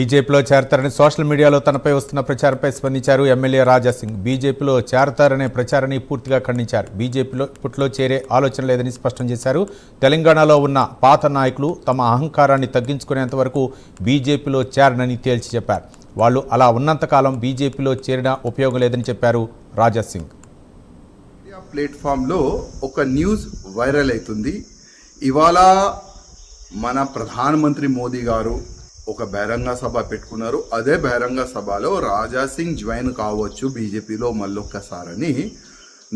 బీజేపీలో చేరతారని సోషల్ మీడియాలో తనపై వస్తున్న ప్రచారంపై స్పందించారు ఎమ్మెల్యే రాజాసింగ్. బీజేపీలో చేరతారనే ప్రచారాన్ని పూర్తిగా ఖండించారు. బీజేపీలో ఇప్పట్లో చేరే ఆలోచన లేదని స్పష్టం చేశారు. తెలంగాణలో ఉన్న పాత నాయకులు తమ అహంకారాన్ని తగ్గించుకునేంత వరకు బీజేపీలో చేరనని తేల్చి చెప్పారు. వాళ్ళు అలా ఉన్నంతకాలం బీజేపీలో చేరిన ఉపయోగం లేదని చెప్పారు రాజాసింగ్. ప్లాట్ఫామ్లో ఒక న్యూస్ వైరల్ అవుతుంది. ఇవాళ మన ప్రధానమంత్రి మోదీ గారు ఒక బహిరంగ సభ పెట్టుకున్నారు. అదే బహిరంగ సభలో రాజాసింగ్ జాయిన్ కావచ్చు బీజేపీలో మళ్ళొక్కసారని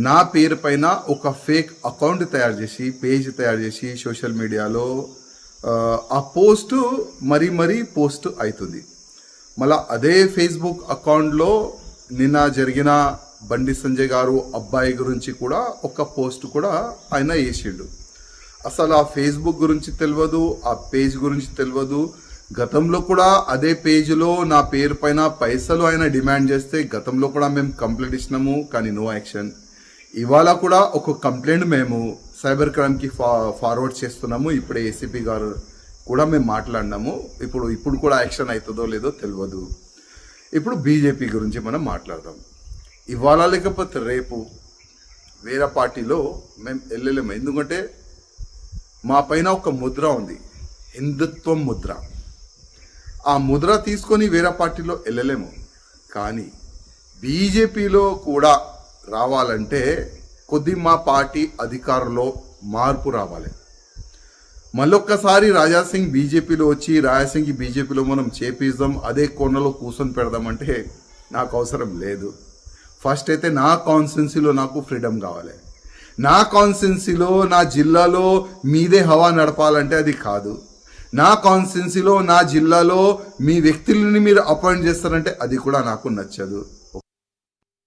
నా పేరు పైన ఒక ఫేక్ అకౌంట్ తయారు చేసి పేజ్ తయారు చేసి సోషల్ మీడియాలో ఆ పోస్ట్ మరీ పోస్ట్ అవుతుంది. మళ్ళీ అదే ఫేస్బుక్ అకౌంట్లో నిన్న జరిగిన బండి సంజయ్ గారు అబ్బాయి గురించి కూడా ఒక పోస్ట్ కూడా ఆయన వేసిండు. అసలు ఆ ఫేస్బుక్ గురించి తెలియదు, ఆ పేజ్ గురించి తెలియదు. గతంలో కూడా అదే పేజ్లో నా పేరు పైన పైసలు ఆయన డిమాండ్ చేస్తే గతంలో కూడా మేము కంప్లైంట్ ఇచ్చినాము, కానీ నో యాక్షన్. ఇవాళ కూడా ఒక కంప్లైంట్ మేము సైబర్ క్రైమ్కి ఫార్వర్డ్ చేస్తున్నాము. ఇప్పుడే ఏసీపీ గారు కూడా మేము మాట్లాడినాము. ఇప్పుడు కూడా యాక్షన్ అవుతుందో లేదో తెలియదు. ఇప్పుడు బీజేపీ గురించి మనం మాట్లాడదాం. ఇవాళ లేకపోతే రేపు వేరే పార్టీలో మేము వెళ్ళలేము. ఎందుకంటే మా పైన ఒక ముద్ర ఉంది, హిందుత్వం ముద్ర. ఆ ముద్ర తీసుకొని వేరే పార్టీలో వెళ్ళలేము. కానీ బీజేపీలో కూడా రావాలంటే కొద్ది మా పార్టీ అధికారంలో మార్పు రావాలి. మళ్ళొక్కసారి రాజాసింగ్ బీజేపీలో వచ్చి రాజాసింగ్ బీజేపీలో మనం చేపిద్దాం, అదే కోణలో కూర్చొని పెడదామంటే నాకు అవసరం లేదు. ఫస్ట్ అయితే నా కాన్స్టిట్యున్సీలో నాకు ఫ్రీడమ్ కావాలి. నా కాన్స్టిట్యున్సీలో నా జిల్లాలో మీదే హవా నడపాలంటే అది కాదు. నా కాన్స్టిట్యున్సీలో నా జిల్లాలో మీ వ్యక్తులని మీరు అపాయింట్ చేస్తారంటే అది కూడా నాకు నచ్చదు.